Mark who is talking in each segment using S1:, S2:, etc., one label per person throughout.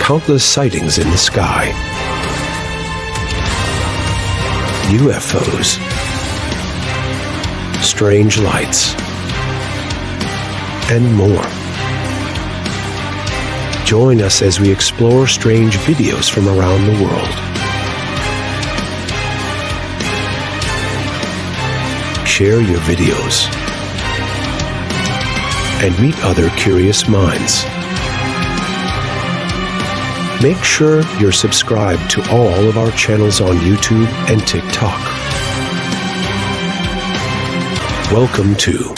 S1: countless sightings in the sky. UFOs, strange lights, and more. Join us as we explore strange videos from around the world. Share your videos and meet other curious minds. Make sure you're subscribed to all of our channels on YouTube and TikTok. Welcome to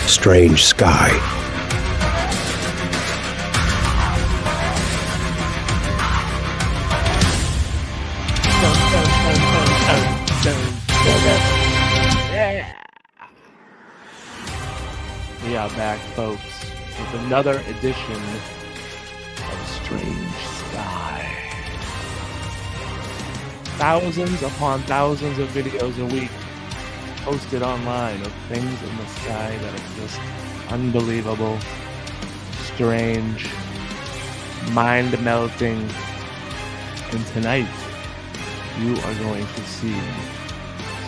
S1: Strange Sky.
S2: We are back, folks, with another edition of Strange Sky. Thousands upon thousands of videos a week posted online of things in the sky that are just unbelievable, strange, mind-melting. And tonight, you are going to see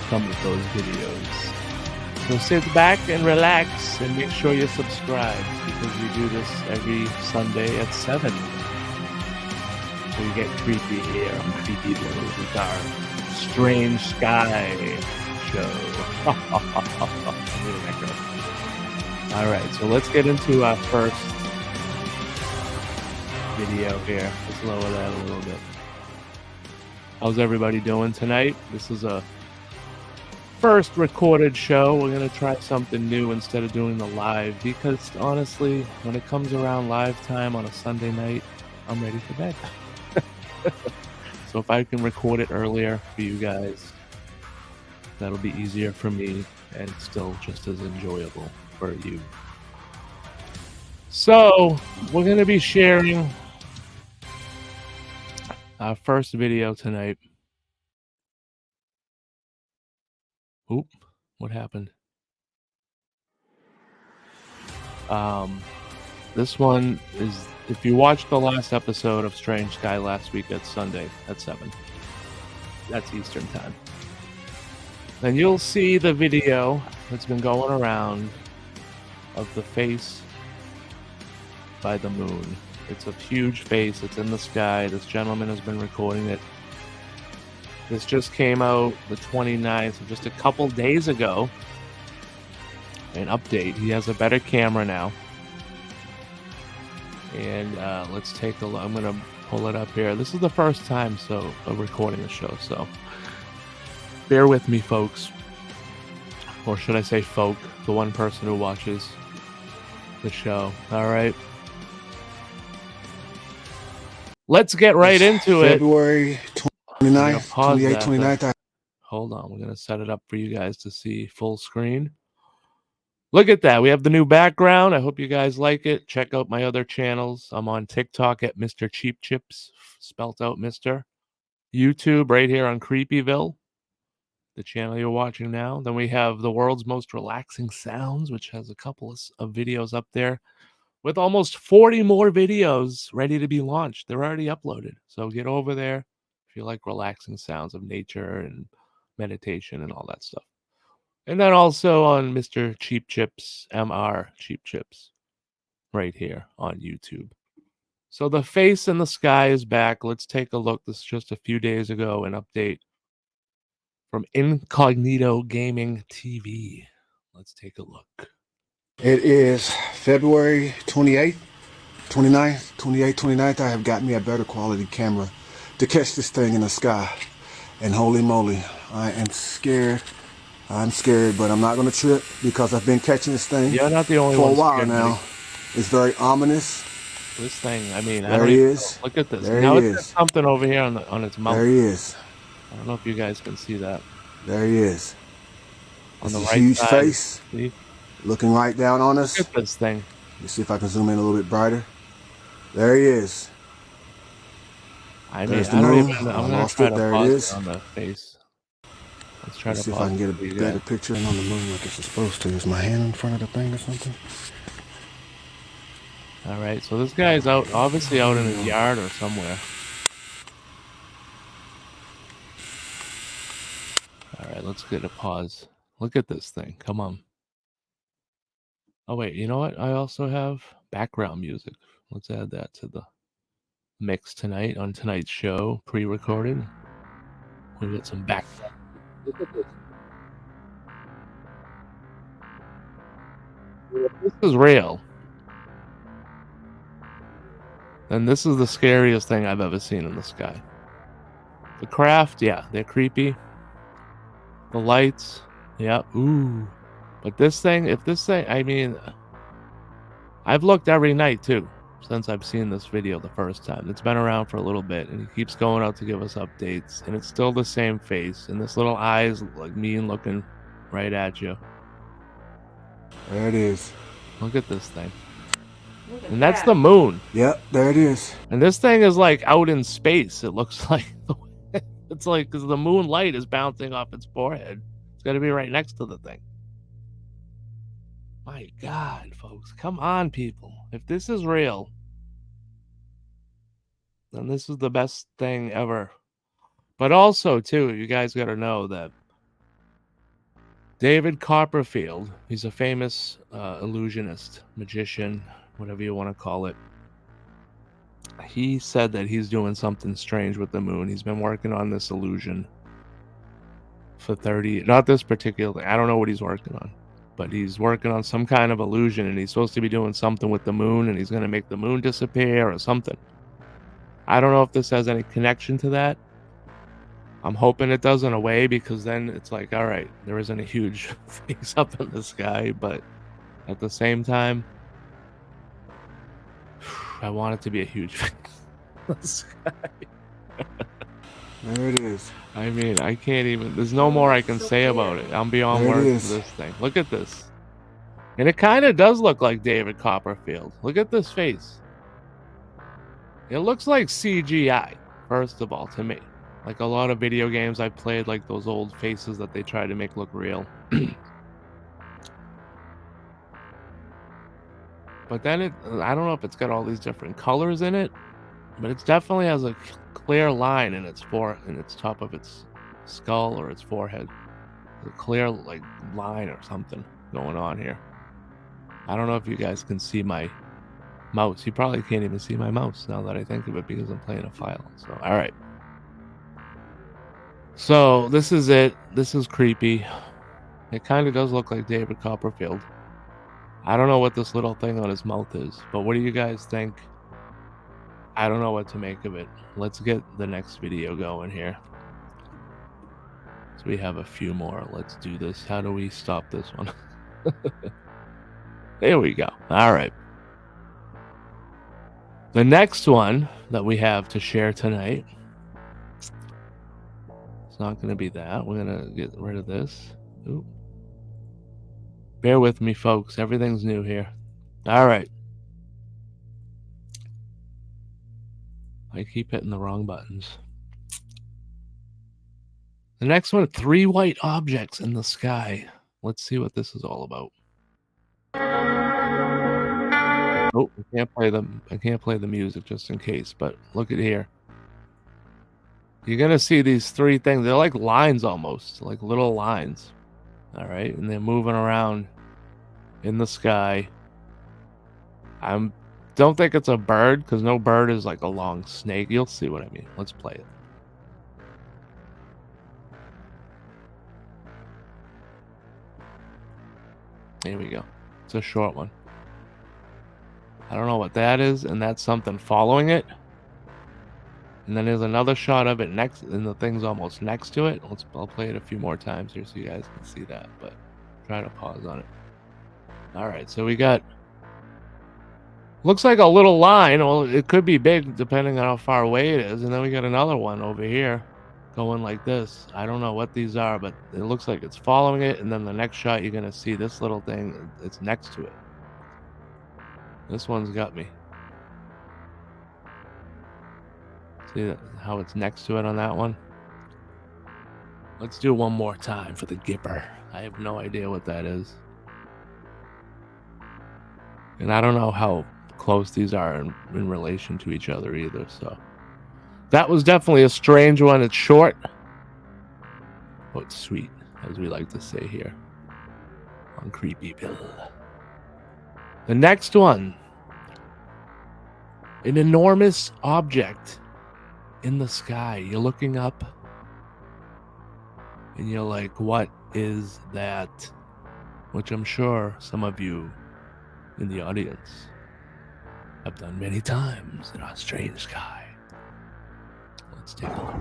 S2: some of those videos. So sit back and relax and make sure you're subscribed, because we do this every Sunday at 7. We get creepy here on Creepy Bill with our Strange Sky show. Alright, so let's get into our first video here. Let's lower that a little bit. How's everybody doing tonight? This is a first recorded show. We're going to try something new instead of doing the live, because honestly, when it comes around live time on a Sunday night, I'm ready for bed. So if I can record it earlier for you guys, that'll be easier for me and still just as enjoyable for you. So we're going to be sharing our first video tonight. Oop, what happened? This one is, if you watched the last episode of Strange Sky last week, at Sunday at 7. That's Eastern time. Then you'll see the video that's been going around of the face by the moon. It's a huge face. It's in the sky. This gentleman has been recording it. This just came out the 29th, so just a couple days ago. An update. He has a better camera now. And let's take a look. I'm going to pull it up here. This is the first time of recording the show, so bear with me, folks. Or should I say folk, the one person who watches the show. All right. Let's get right into it.
S3: February 29th, 29th.
S2: Hold on. We're going to set it up for you guys to see full screen. Look at that. We have the new background. I hope you guys like it. Check out my other channels. I'm on TikTok at mistercheapchips, spelt out Mr. YouTube right here on Creepyville, the channel you're watching now. Then we have the world's most relaxing sounds, which has a couple of videos up there with almost 40 more videos ready to be launched. They're already uploaded. So get over there if you like relaxing sounds of nature and meditation and all that stuff. And then also on Mr. Cheap Chips, MR Cheap Chips, right here on YouTube. So the face in the sky is back. Let's take a look. This is just a few days ago, an update from Incognito Gaming TV. Let's take a look.
S3: It is February 28th, 29th, 28th, 29th. I have got me a better quality camera to catch this thing in the sky. And holy moly, I am scared. I'm scared, but I'm not going to trip because I've been catching this thing
S2: You're not the only
S3: for
S2: one
S3: a while
S2: scared,
S3: now.
S2: buddy.
S3: It's very ominous.
S2: This thing, I mean,
S3: There he is.
S2: Look at this.
S3: There
S2: Now
S3: he
S2: it's got
S3: is.
S2: something over here on its mouth.
S3: There he is.
S2: I don't know if you guys can see that.
S3: There he is.
S2: On
S3: It's
S2: the
S3: a
S2: right
S3: huge
S2: side.
S3: face
S2: See?
S3: looking right down on us.
S2: Look at this thing.
S3: Let's see if I can zoom in a little bit brighter. There he is.
S2: I mean,
S3: There's the
S2: I don't
S3: moon.
S2: even.
S3: I
S2: I'm gonna
S3: lost
S2: try
S3: it.
S2: to
S3: There it
S2: pause
S3: is.
S2: it on the face. Let's try
S3: Let's
S2: to
S3: see if
S2: pause
S3: I can get a
S2: it for you
S3: better
S2: guys.
S3: picture on the moon like it's supposed to. Is my hand in front of the thing or something?
S2: All right, so this guy's out, obviously out in his yard or somewhere. All right, let's get a pause. Look at this thing. Come on. Oh, wait, you know what? I also have background music. Let's add that to the mix tonight on tonight's show, pre-recorded. We got some background. Look at this. If this is real, then this is the scariest thing I've ever seen in the sky. The craft, yeah, they're creepy. The lights, yeah, ooh. But this thing, if this thing, I mean, I've looked every night too, since I've seen this video the first time. It's been around for a little bit, and he keeps going out to give us updates, and it's still the same face, and this little eyes like mean looking right at you.
S3: There it is.
S2: Look at this thing. And that's the moon.
S3: Yep, there it is.
S2: And this thing is like out in space, it looks like. It's like, because the moonlight is bouncing off its forehead. It's got to be right next to the thing. My God, folks, come on, people. If this is real, then this is the best thing ever. But also, too, you guys got to know that David Copperfield, he's a famous illusionist, magician, whatever you want to call it. He said that he's doing something strange with the moon. He's been working on this illusion for 30, not this particular thing. I don't know what he's working on, but he's working on some kind of illusion, and he's supposed to be doing something with the moon, and he's going to make the moon disappear or something. I don't know if this has any connection to that. I'm hoping it does in a way, because then it's like, all right, there isn't a huge face up in the sky, but at the same time, I want it to be a huge face in the sky.
S3: There it is.
S2: I mean, I can't even, there's no more I can say about it. I'm beyond
S3: There it
S2: words
S3: is.
S2: for this thing. Look at this. And it kind of does look like David Copperfield. Look at this face. It looks like CGI, first of all, to me. Like a lot of video games I've played, like those old faces that they try to make look real. But then I don't know if it's got all these different colors in it, but it definitely has a clear line in its top of its skull or its forehead. A clear like line or something going on here. I don't know if you guys can see my mouse. You probably can't even see my mouse now that I think of it, because I'm playing a file. So, all right. So this is it. This is creepy. It kind of does look like David Copperfield. I don't know what this little thing on his mouth is, but what do you guys think? I don't know what to make of it. Let's get the next video going here. So we have a few more. Let's do this. How do we stop this one? There we go. All right. The next one that we have to share tonight, it's not going to be that. We're going to get rid of this. Ooh. Bear with me, folks. Everything's new here. All right. I keep hitting the wrong buttons. The next one, 3 white objects in the sky. Let's see what this is all about. Oh, I can't play the music just in case, but look at here. You're gonna see these 3 things. They're like lines almost, like little lines. All right, and they're moving around in the sky. I don't think it's a bird, because no bird is like a long snake. You'll see what I mean. Let's play it. Here we go. It's a short one. I don't know what that is, and that's something following it. And then there's another shot of it next, and the thing's almost next to it. I'll play it a few more times here so you guys can see that, but try to pause on it. All right, so we got, looks like a little line. Well, it could be big depending on how far away it is. And then we got another one over here going like this. I don't know what these are, but it looks like it's following it. And then the next shot, you're going to see this little thing. It's next to it. This one's got me. See that, how it's next to it on that one? Let's do one more time for the Gipper. I have no idea what that is. And I don't know how close these are in relation to each other either. So that was definitely a strange one. It's short, but sweet, as we like to say here on Creepy Bill. The next one, an enormous object in the sky. You're looking up and you're like, what is that? Which I'm sure some of you in the audience have done many times in our strange sky. Let's take a look.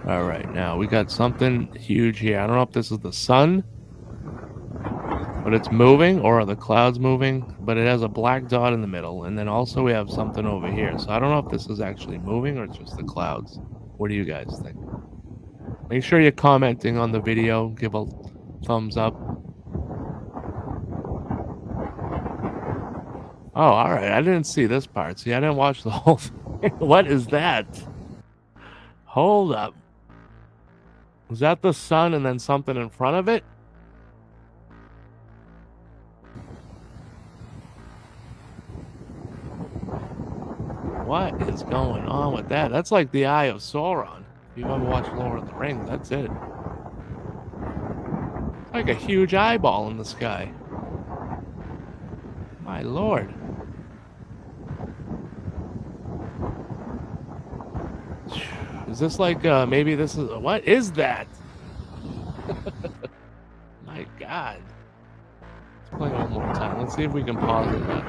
S2: All right, now we got something huge here. I don't know if this is the sun, but it's moving, or are the clouds moving? But it has a black dot in the middle, and then also we have something over here. So I don't know if this is actually moving or it's just the clouds. What do you guys think? Make sure you're commenting on the video. Give a thumbs up. Oh, all right. I didn't see this part. See, I didn't watch the whole thing. What is that? Hold up. Was that the sun and then something in front of it? What is going on with that? That's like the Eye of Sauron. If you've ever watched Lord of the Rings, that's it. It's like a huge eyeball in the sky. My lord. Is this like, maybe this is, what is that? My God. Let's play it one more time. Let's see if we can pause it now.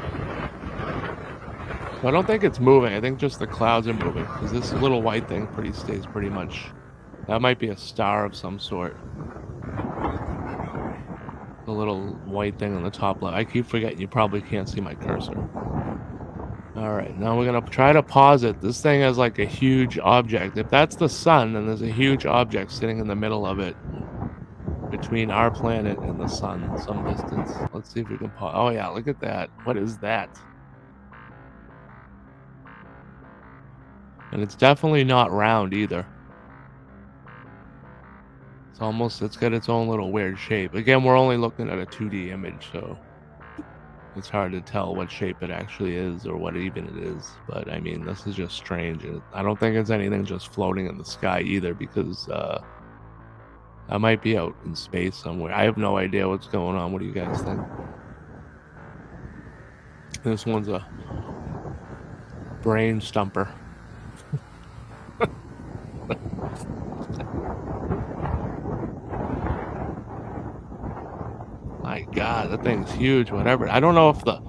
S2: I don't think it's moving. I think just the clouds are moving, because this little white thing stays pretty much. That might be a star of some sort. The little white thing on the top left. I keep forgetting you probably can't see my cursor. All right, now we're gonna try to pause it. This thing has like a huge object. If that's the sun, then there's a huge object sitting in the middle of it, between our planet and the sun, some distance. Let's see if we can pause. Oh yeah, look at that. What is that? And it's definitely not round either. It's got its own little weird shape. Again, we're only looking at a 2D image, so it's hard to tell what shape it actually is or what even it is. But I mean, this is just strange. I don't think it's anything just floating in the sky either, because I might be out in space somewhere. I have no idea what's going on. What do you guys think? This one's a brain stumper. My God, that thing's huge. Whatever. I don't know if the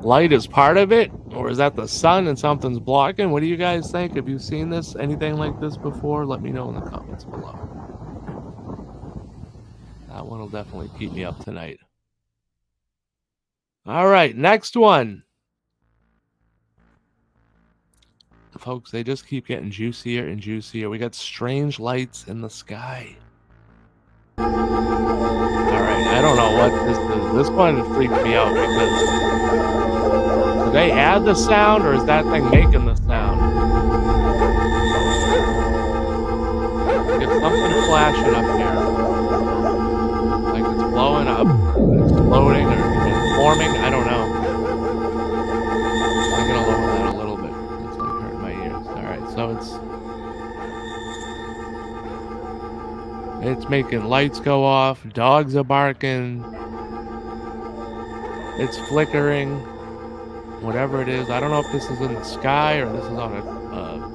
S2: light is part of it, or is that the sun and something's blocking? What do you guys think? Have you seen this? Anything like this before? Let me know in the comments below. That one will definitely keep me up tonight. All right, next one. Folks, they just keep getting juicier and juicier. We got strange lights in the sky. All right, I don't know what this is. This one freaked me out, because do they add the sound, or is that thing making the sound? Get something flashing up here. Like it's blowing up, it's floating, or it's forming. I don't know. I'm gonna lower that a little bit. It's like hurting my ears. All right, so it's making lights go off. Dogs are barking. It's flickering. Whatever it is, I don't know if this is in the sky or this is on a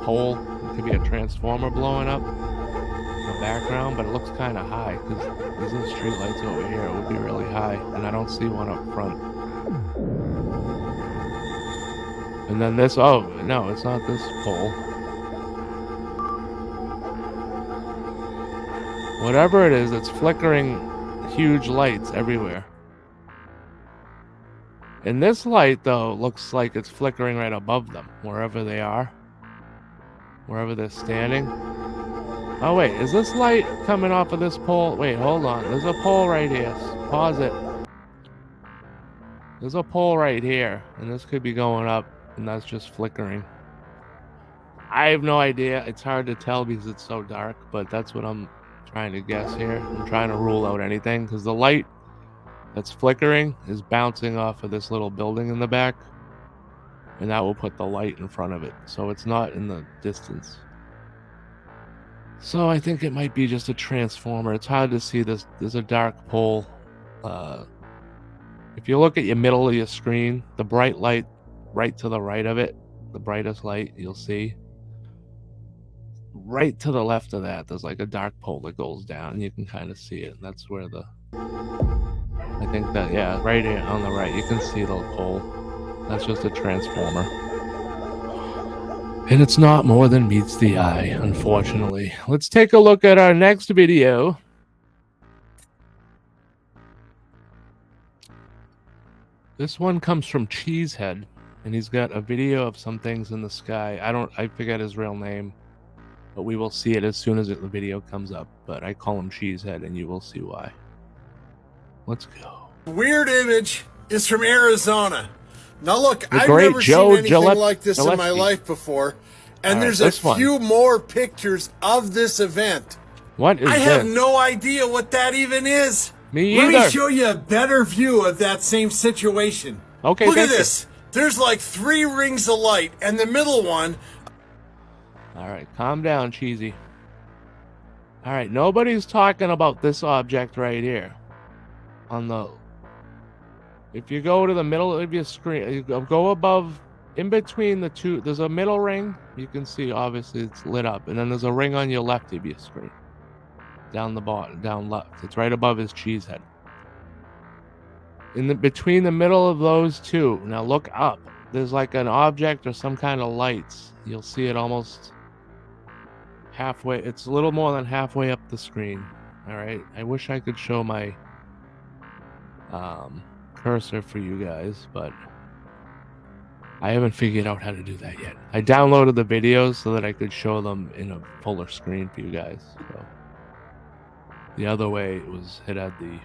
S2: pole. It could be a transformer blowing up in the background, but it looks kind of high, because these are the street lights over here. It would be really high, and I don't see one up front. And then this, oh no, it's not this pole. Whatever it is, it's flickering huge lights everywhere. And this light, though, looks like it's flickering right above them, wherever they are. Wherever they're standing. Oh, wait, is this light coming off of this pole? Wait, hold on. There's a pole right here. Pause it. There's a pole right here, and this could be going up, and that's just flickering. I have no idea. It's hard to tell because it's so dark, but that's what I'm Trying to guess here. I'm trying to rule out anything because the light that's flickering is bouncing off of this little building in the back, and that will put the light in front of it, so it's not in the distance. So I think it might be just a transformer. It's hard to see. There's a dark pole. If you look at your middle of your screen, the bright light right to the right of it, the brightest light you'll see, right to the left of that, there's like a dark pole that goes down. You can kind of see it. That's where I think that, yeah, right here on the right, you can see the pole. That's just a transformer. And it's not more than meets the eye, unfortunately. Let's take a look at our next video. This one comes from Cheesehead, and he's got a video of some things in the sky. I forget his real name, but we will see it as soon as the video comes up. But I call him Cheesehead, and you will see why. Let's go.
S4: Weird image is from Arizona. Now look, I've
S2: great
S4: never
S2: Joe
S4: seen anything like this in my
S2: Gillespie.
S4: life before, and
S2: All
S4: there's
S2: right,
S4: a
S2: this one.
S4: few more pictures of this event.
S2: What is
S4: I
S2: this?
S4: have no idea what that even is.
S2: Me
S4: Let me
S2: either.
S4: show you a better view of that same situation.
S2: Okay,
S4: Look at
S2: thank you.
S4: this. There's like 3 rings of light, and the middle one.
S2: All right, calm down, Cheesy. All right, nobody's talking about this object right here. If you go to the middle of your screen, you go above, in between the two, there's a middle ring. You can see, obviously, it's lit up. And then there's a ring on your left of your screen. Down the bottom, down left. It's right above his cheese head. Between the middle of those two, now look up. There's like an object or some kind of lights. You'll see it almost halfway. It's a little more than halfway up the screen. All right. I wish I could show my cursor for you guys, but I haven't figured out how to do that yet. I downloaded the videos so that I could show them in a fuller screen for you guys. So the other way it had the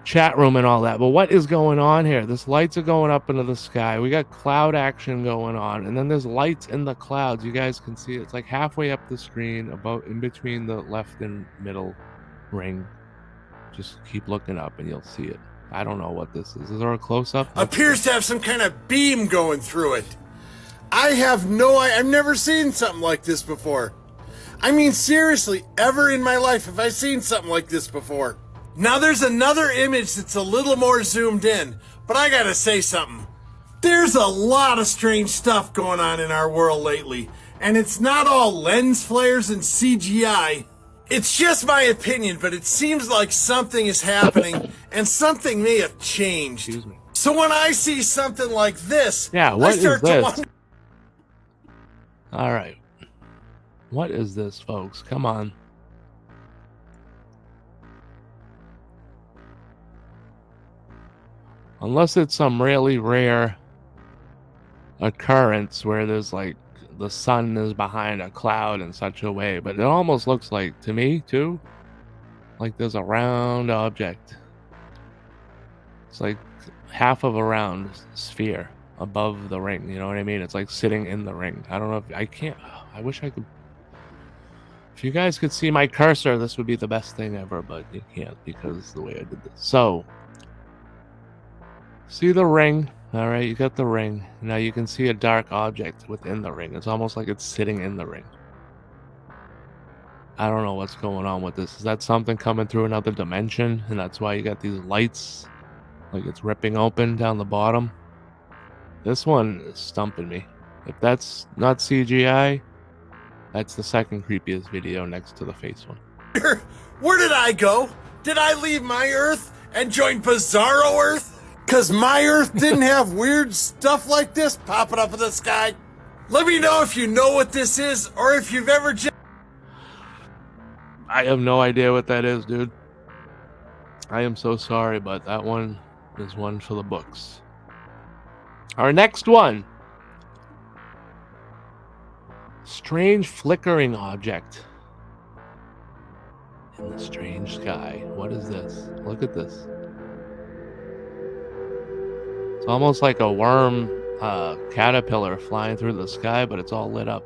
S2: chat room and all that. But what is going on here? This lights are going up into the sky. We got cloud action going on, and then there's lights in the clouds. You guys can see it's like halfway up the screen, about in between the left and middle ring. Just keep looking up and you'll see it. I don't know what this is. Is there a close-up?
S4: Appears to have some kind of beam going through it. I've never seen something like this before. I mean, seriously, ever in my life have I seen something like this before? Now there's another image that's a little more zoomed in, but I gotta say something. There's a lot of strange stuff going on in our world lately, and it's not all lens flares and CGI. It's just my opinion, but it seems like something is happening, and something may have changed.
S2: Excuse me.
S4: So when I see something like this,
S2: Yeah, what
S4: I
S2: is
S4: start to
S2: this?
S4: wonder.
S2: All right. What is this, folks? Come on. Unless it's some really rare occurrence where there's like the sun is behind a cloud in such a way, but it almost looks like, to me too, like there's a round object. It's like half of a round sphere above the ring, you know what I mean? It's like sitting in the ring. I don't know if I can't. I wish I could. If you guys could see my cursor, this would be the best thing ever, but you can't because the way I did this. So, see the ring? All right, you got the ring. Now you can see a dark object within the ring. It's almost like it's sitting in the ring. I don't know what's going on with this. Is that something coming through another dimension? And that's why you got these lights, like it's ripping open down the bottom. This one is stumping me. If that's not CGI, that's the second creepiest video next to the face one.
S4: Where did I go? Did I leave my Earth and join Bizarro Earth? Because my Earth didn't have weird stuff like this popping up in the sky? Let me know if you know what this is, or if you've ever just...
S2: I have no idea what that is, dude. I am so sorry, but that one is one for the books. Our next one. Strange flickering object in the strange sky. What is this? Look at this. It's almost like a worm caterpillar flying through the sky, but it's all lit up.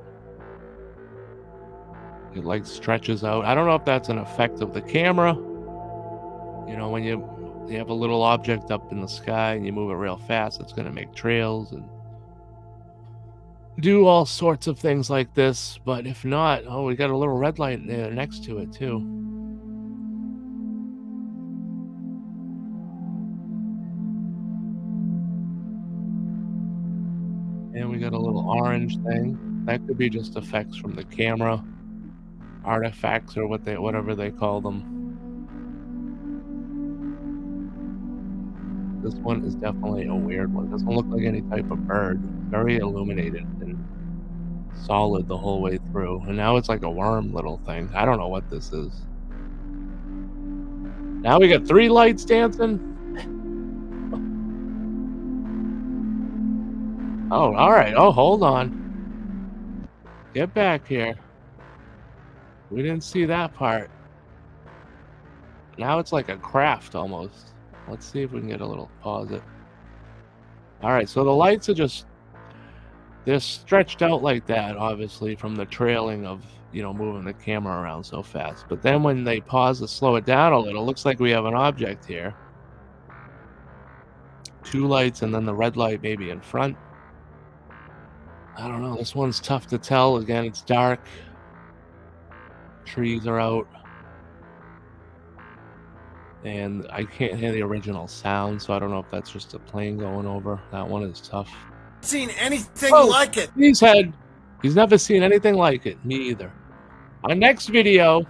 S2: It like stretches out. I don't know if that's an effect of the camera. You know, when you have a little object up in the sky and you move it real fast, it's going to make trails and do all sorts of things like this. But if not, oh, we got a little red light there next to it too. And we got a little orange thing. That could be just effects from the camera, artifacts or whatever they call them. This one is definitely a weird one. Doesn't look like any type of bird. Very illuminated and solid the whole way through. And now it's like a worm little thing. I don't know what this is. Now we got 3 lights dancing. Oh, all right. Oh, hold on. Get back here. We didn't see that part. Now it's like a craft almost. Let's see if we can get a little pause it. All right, so the lights are they're stretched out like that, obviously, from the trailing of, you know, moving the camera around so fast. But then when they pause to slow it down a little, looks like we have an object here. 2 lights and then the red light maybe in front. I don't know. This one's tough to tell. Again, it's dark. Trees are out. And I can't hear the original sound, so I don't know if that's just a plane going over. That one is tough.
S4: Seen anything like it.
S2: He's never seen anything like it. Me either. Our next video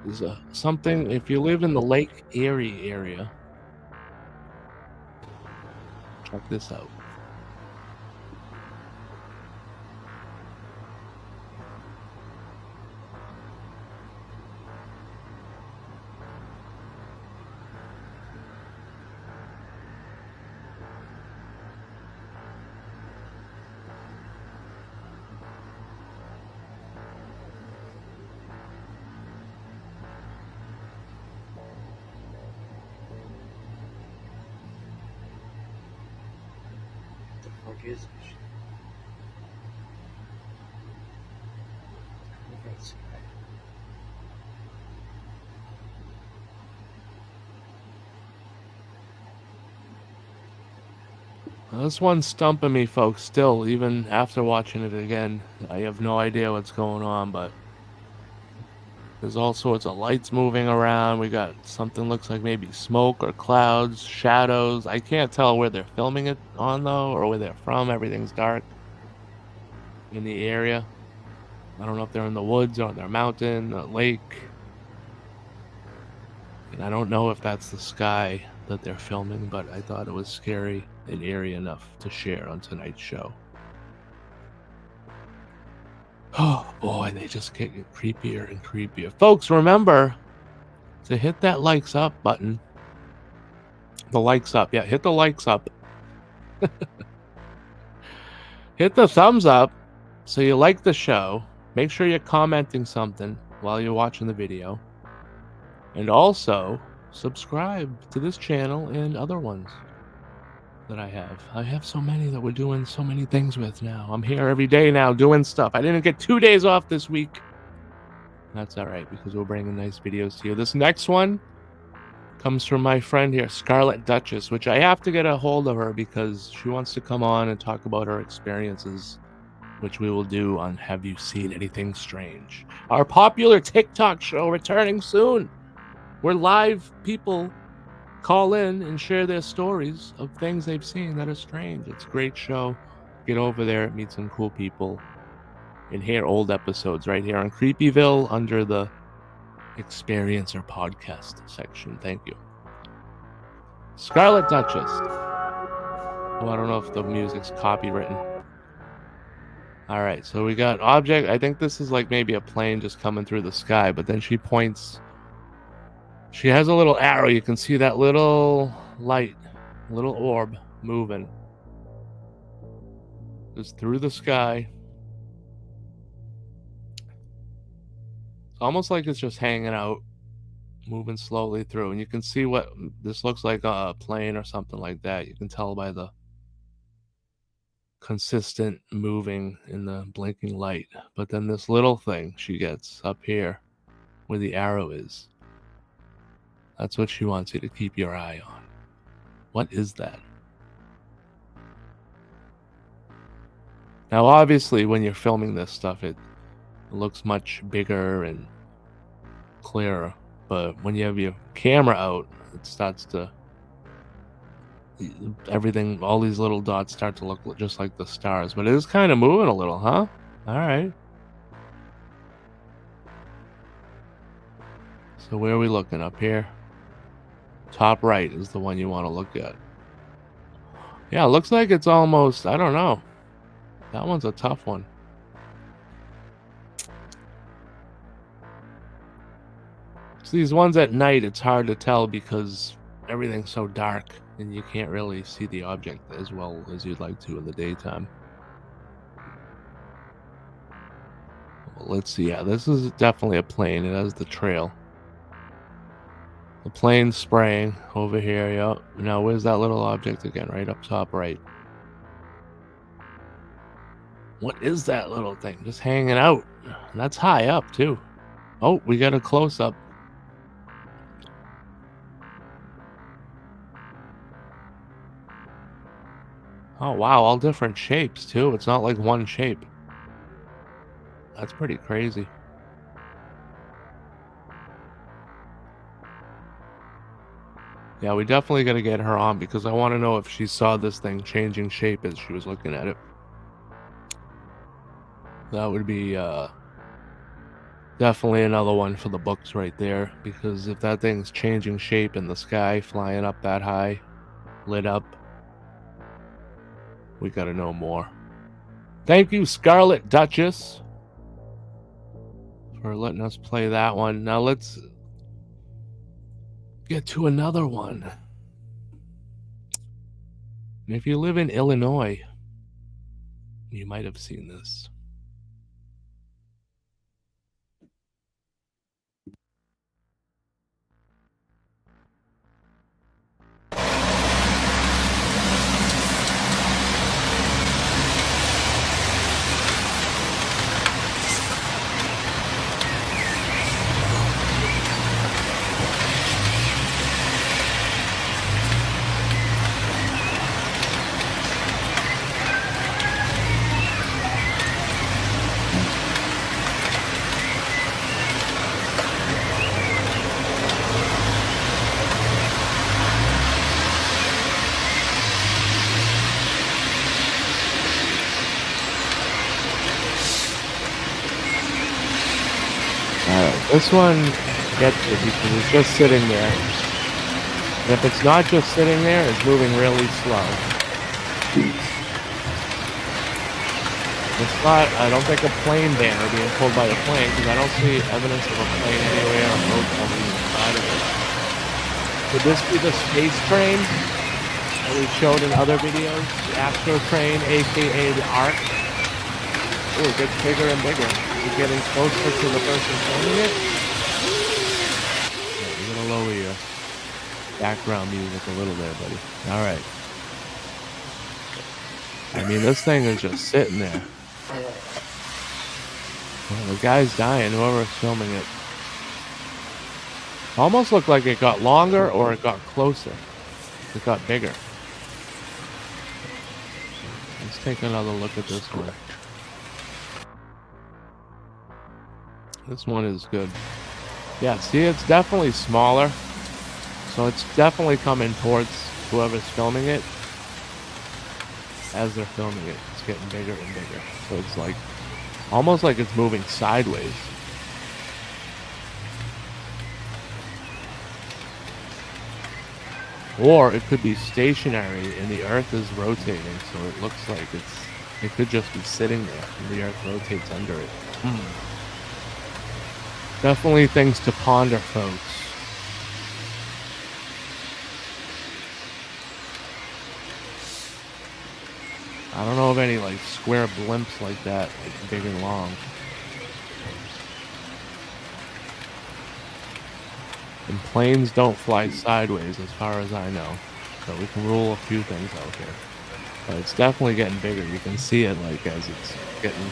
S2: is something, if you live in the Lake Erie area, check this out. This one's stumping me, folks, still, even after watching it again. I have no idea what's going on, but there's all sorts of lights moving around. We got something looks like maybe smoke or clouds, shadows. I can't tell where they're filming it on, though, or where they're from. Everything's dark in the area. I don't know if they're in the woods or they're mountain, a lake. And I don't know if that's the sky that they're filming, but I thought it was scary and eerie enough to share on tonight's show. Oh boy, they just get creepier and creepier. Folks, remember to hit that likes up button. The likes up, yeah, hit the likes up. Hit the thumbs up so you like the show. Make sure you're commenting something while you're watching the video. And also, subscribe to this channel and other ones that I have. I have so many that we're doing so many things with now. I'm here every day now doing stuff. I didn't get 2 days off this week. That's all right, because we're bringing nice videos to you. This next one comes from my friend here, Scarlet Duchess, which I have to get a hold of her because she wants to come on and talk about her experiences, which we will do on Have You Seen Anything Strange? Our popular TikTok show returning soon, where live people call in and share their stories of things they've seen that are strange. It's a great show. Get over there, meet some cool people, and hear old episodes right here on Creepyville under the Experience or Podcast section. Thank you. Scarlet Duchess. Oh, I don't know if the music's copywritten. All right, so we got object. I think this is like maybe a plane just coming through the sky, but then she points. She has a little arrow. You can see that little light, little orb moving just through the sky. It's almost like it's just hanging out, moving slowly through. And you can see what this looks like, a plane or something like that. You can tell by the consistent moving in the blinking light. But then this little thing she gets up here where the arrow is, that's what she wants you to keep your eye on. What is that? Now, obviously, when you're filming this stuff, it looks much bigger and clearer. But when you have your camera out, it starts to... everything, all these little dots start to look just like the stars. But it is kind of moving a little, huh? All right. So where are we looking? Up here? Top right is the one you want to look at. Yeah, it looks like it's almost... I don't know. That one's a tough one. So these ones at night, it's hard to tell because everything's so dark and you can't really see the object as well as you'd like to in the daytime. Well, let's see. Yeah, this is definitely a plane. It has the trail. The plane's spraying over here. Yep. Now, where's that little object again? Right up top right. What is that little thing? Just hanging out. That's high up, too. Oh, we got a close-up. Oh, wow. All different shapes, too. It's not like one shape. That's pretty crazy. Yeah, we definitely got to get her on because I want to know if she saw this thing changing shape as she was looking at it. That would be definitely another one for the books right there, because if that thing's changing shape in the sky, flying up that high, lit up, we got to know more. Thank you, Scarlet Duchess, for letting us play that one. Now let's get to another one. And if you live in Illinois, you might have seen this. This one gets you because it's just sitting there. And if it's not just sitting there, it's moving really slow. It's not, I don't think, a plane banner being pulled by a plane, because I don't see evidence of a plane anywhere on the side of it. Could this be the space train that we showed in other videos? The Astro train, aka the Ark? Oh, it gets bigger and bigger. You're getting closer to the person filming it. Yeah, you're gonna lower your background music a little there, buddy. All right. I mean, this thing is just sitting there. Well, the guy's dying, whoever's filming it. Almost looked like it got longer or it got closer. It got bigger. Let's take another look at this one. This one is good. Yeah, see, it's definitely smaller. So it's definitely coming towards whoever's filming it. As they're filming it, it's getting bigger and bigger. So it's like, almost like it's moving sideways. Or it could be stationary and the Earth is rotating, so it looks like it could just be sitting there and the Earth rotates under it. Definitely things to ponder, folks. I don't know of any like square blimps like that, like big and long. And planes don't fly sideways as far as I know. So we can rule a few things out here. But it's definitely getting bigger. You can see it like as it's getting.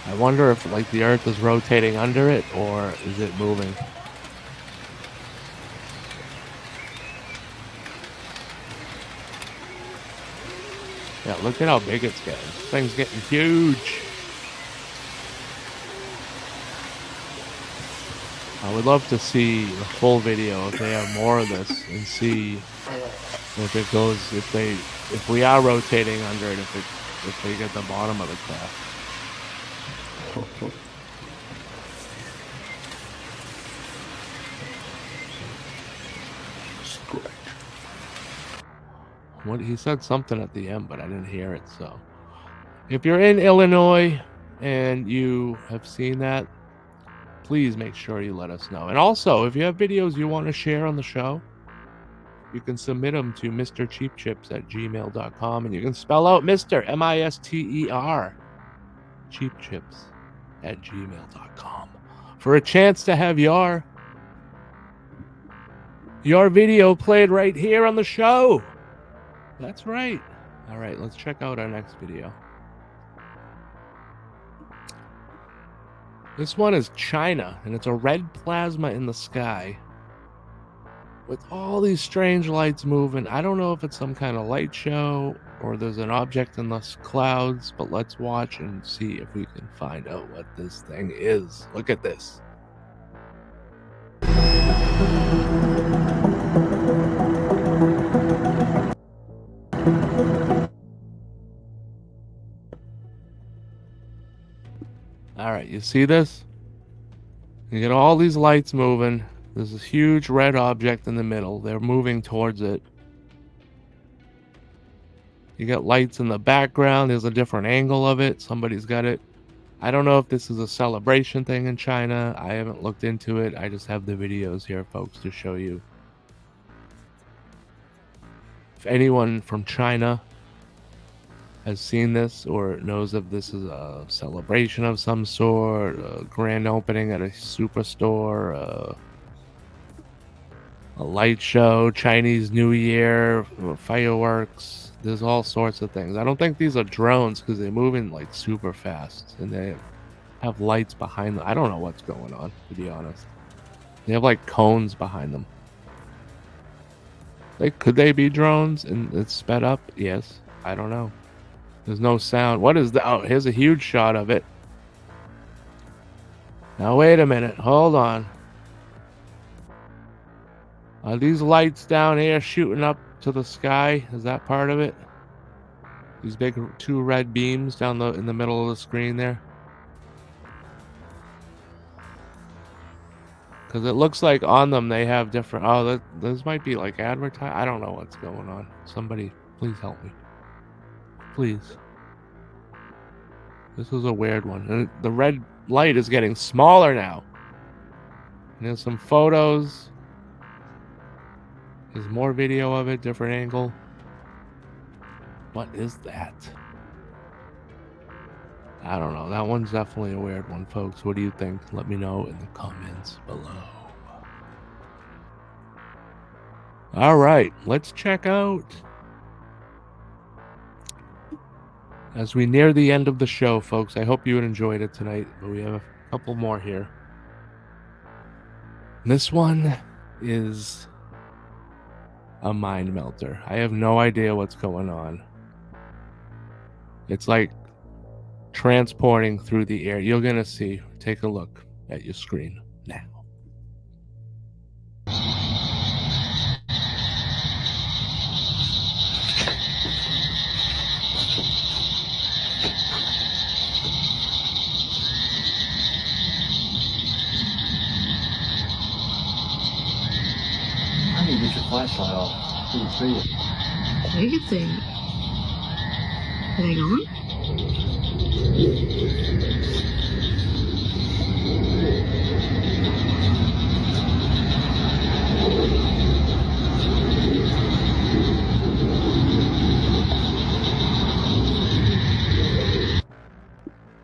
S2: I wonder if like the Earth is rotating under it or is it moving? Yeah, look at how big it's getting. This thing's getting huge. I would love to see the full video if they have more of this and see if it goes, if we are rotating under it, if they get the bottom of the craft. What he said something at the end, but I didn't hear it. So, if you're in Illinois and you have seen that, please make sure you let us know. And also, if you have videos you want to share on the show, you can submit them to mistercheapchips@gmail.com, and you can spell out Mr. M-I-S-T-E-R cheapchips@gmail.com for a chance to have your video played right here on the show. That's right. All right, let's check out our next video. This one is China, and it's a red plasma in the sky with all these strange lights moving. I don't know if it's some kind of light show or there's an object in the clouds, but let's watch and see if we can find out what this thing is. Look at this. All right, you see this? You get all these lights moving. There's this huge red object in the middle. They're moving towards it. You got lights in the background. There's a different angle of it. Somebody's got it. I don't know if this is a celebration thing in China. I haven't looked into it. I just have the videos here, folks, to show you. If anyone from China has seen this or knows if this is a celebration of some sort, a grand opening at a superstore, a light show, Chinese New Year, fireworks, there's all sorts of things. I don't think these are drones because they're moving like super fast and they have lights behind them. I don't know what's going on, to be honest. They have like cones behind them. Could they be drones and it's sped up? Yes. I don't know. There's no sound. What is that? Oh, here's a huge shot of it. Now, wait a minute. Hold on. Are these lights down here shooting up to the sky? Is that part of it? These big two red beams down in the middle of the screen there? Because it looks like on them they have different... Oh, those might be like advertising. I don't know what's going on. Somebody, please help me. Please. This is a weird one. And the red light is getting smaller now. And there's some photos. There's more video of it, different angle. What is that? I don't know. That one's definitely a weird one, folks. What do you think? Let me know in the comments below. All right, let's check out. As we near the end of the show, folks, I hope you enjoyed it tonight, but we have a couple more here. This one is a mind melter. I have no idea what's going on. It's like transporting through the air. You're going to see. Take a look at your screen now.
S5: I need to get your flashlight off so you can see it.
S6: You can see it. Are they gone?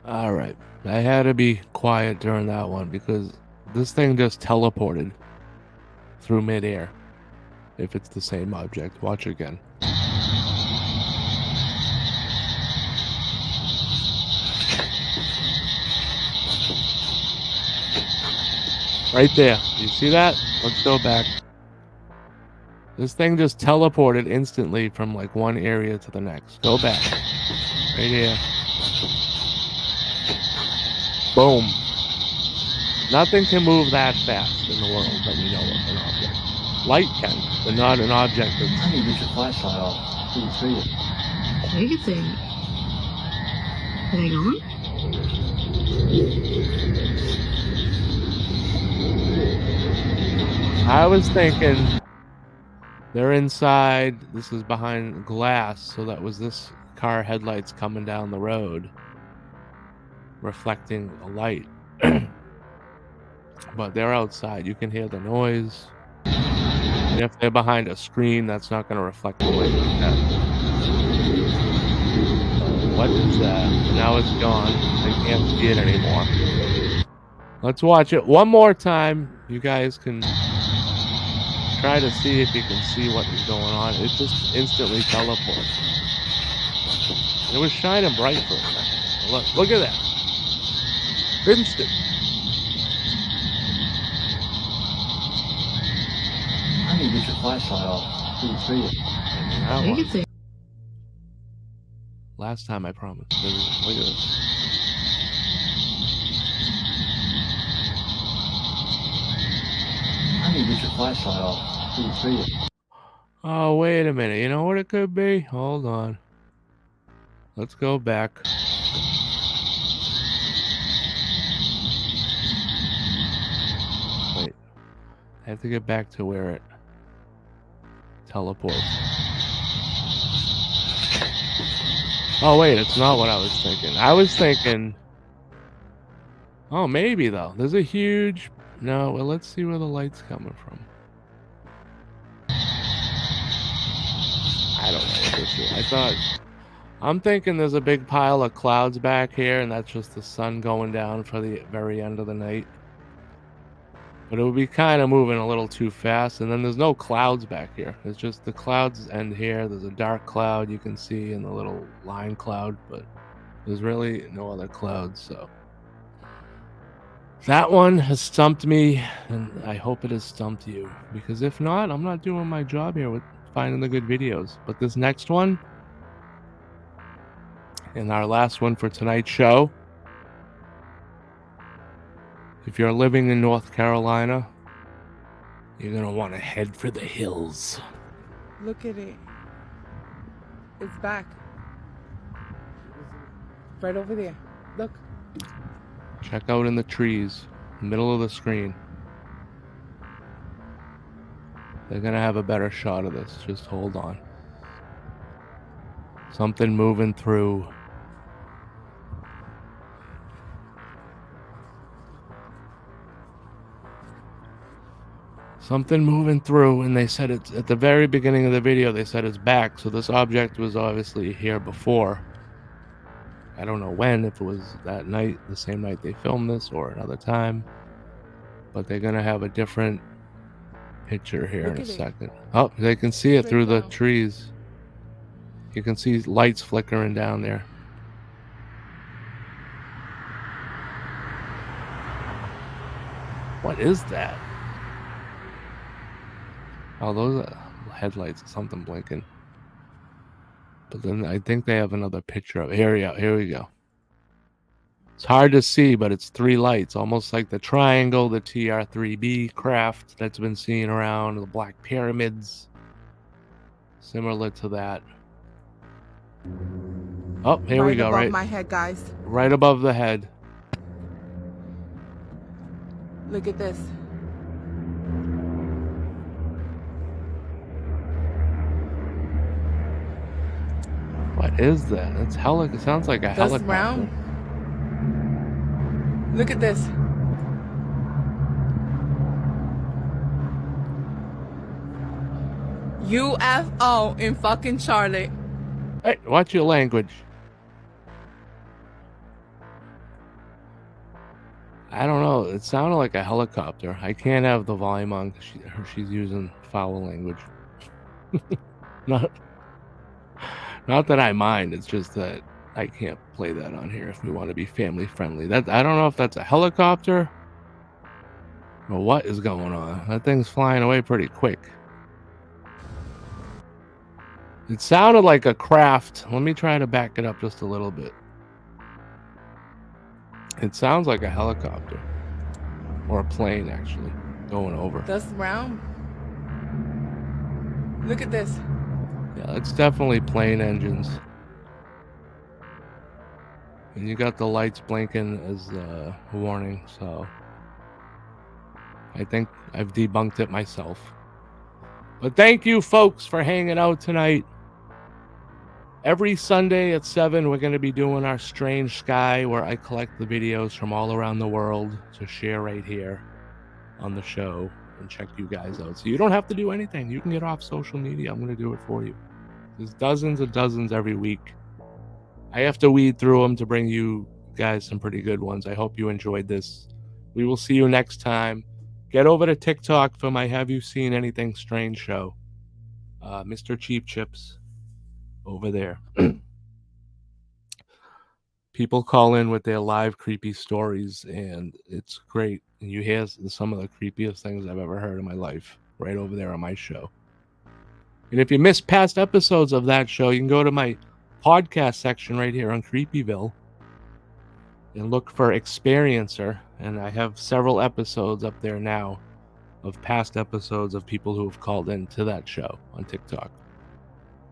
S2: All right. I had to be quiet during that one because this thing just teleported through midair. If it's the same object, watch again. Right there. You see that? Let's go back. This thing just teleported instantly from like one area to the next. Go back. Right here. Boom. Nothing can move that fast in the world that we know of, an object. Light can, but not an object
S5: I
S2: that's...
S5: need to get your flashlight off so you see it.
S6: Take a thing. Are they gone?
S2: I was thinking they're inside. This is behind glass, so that was this car headlights coming down the road, reflecting a light. But they're outside. You can hear the noise. And if they're behind a screen, that's not going to reflect the light like that. What is that? Now it's gone. I can't see it anymore. Let's watch it one more time. You guys can try to see if you can see what is going on. It just instantly teleports. It was shining bright for a second. Look at that. Instant.
S5: I need to get your flashlight off so you see it.
S2: That
S6: Take a
S2: one.
S6: thing.
S2: Last time I promised. Look at this.
S5: I need to get your flashlight off so you see it.
S2: Oh, wait a minute. You know what it could be? Hold on. Let's go back. Wait. I have to get back to where it teleports. Oh, wait. It's not what I was thinking. I was thinking... Oh, maybe, though. There's a huge... No, well, let's see where the light's coming from. I don't know what this is. I'm thinking there's a big pile of clouds back here, and that's just the sun going down for the very end of the night. But it would be kind of moving a little too fast, and then there's no clouds back here. It's just the clouds end here. There's a dark cloud you can see in the little line cloud, but there's really no other clouds, so... That one has stumped me, and I hope it has stumped you. Because if not, I'm not doing my job here with finding the good videos. But this next one, and our last one for tonight's show, if you're living in North Carolina, you're going to want to head for the hills.
S7: Look at it. It's back. Right over there. Look.
S2: Check out in the trees, middle of the screen. They're going to have a better shot of this. Just hold on. Something moving through. Something moving through, and they said it's at the very beginning of the video. They said it's back, so this object was obviously here before. I don't know when, if it was that night, the same night they filmed this, or another time. But they're gonna have a different picture here in a second. Oh, they can see it through the trees. You can see lights flickering down there. What is that? Oh, those are headlights, something blinking. But then I think they have another picture of it. Here we go. It's hard to see, but it's three lights, almost like the triangle, the TR-3B craft that's been seen around, the black pyramids. Similar to that. Oh, here we go,
S7: Right
S2: right?
S7: above my head, guys.
S2: Right above the head.
S7: Look at this.
S2: What is that? It's it sounds like a
S7: That's
S2: helicopter.
S7: round. Look at this. UFO in fucking Charlotte.
S2: Hey, watch your language. I don't know. It sounded like a helicopter. I can't have the volume on because she's using foul language. Not that I mind. It's just that I can't play that on here if we want to be family friendly. I don't know if that's a helicopter Well, what is going on? That thing's flying away pretty quick. It sounded like a craft. Let me try to back it up just a little bit. It sounds like a helicopter. Or a plane, actually, going over.
S7: That's round. Look at this.
S2: Yeah, it's definitely plane engines. And you got the lights blinking as a warning, so I think I've debunked it myself. But thank you, folks, for hanging out tonight. Every Sunday at 7, we're going to be doing our Strange Sky, where I collect the videos from all around the world to share right here on the show and check you guys out. So you don't have to do anything. You can get off social media. I'm going to do it for you. There's dozens and dozens every week. I have to weed through them to bring you guys some pretty good ones. I hope you enjoyed this. We will see you next time. Get over to TikTok for my Have You Seen Anything Strange show. Mr. Cheap Chips over there. People call in with their live creepy stories, and it's great. And you hear some of the creepiest things I've ever heard in my life right over there on my show. And if you missed past episodes of that show, you can go to my podcast section right here on Creepyville and look for Experiencer. And I have several episodes up there now of past episodes of people who have called into that show on TikTok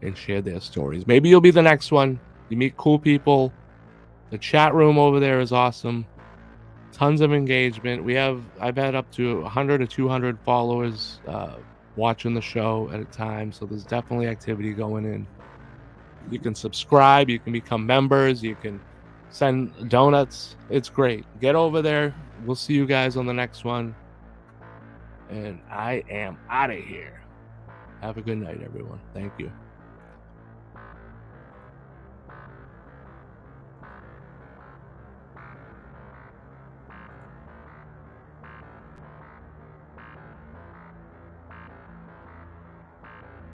S2: and shared their stories. Maybe you'll be the next one. You meet cool people. The chat room over there is awesome. Tons of engagement. I've had up to 100 to 200 followers watching the show at a time. So there's definitely activity going in. You can subscribe. You can become members. You can send donuts. It's great. Get over there. We'll see you guys on the next one. And I am out of here. Have a good night, everyone. Thank you.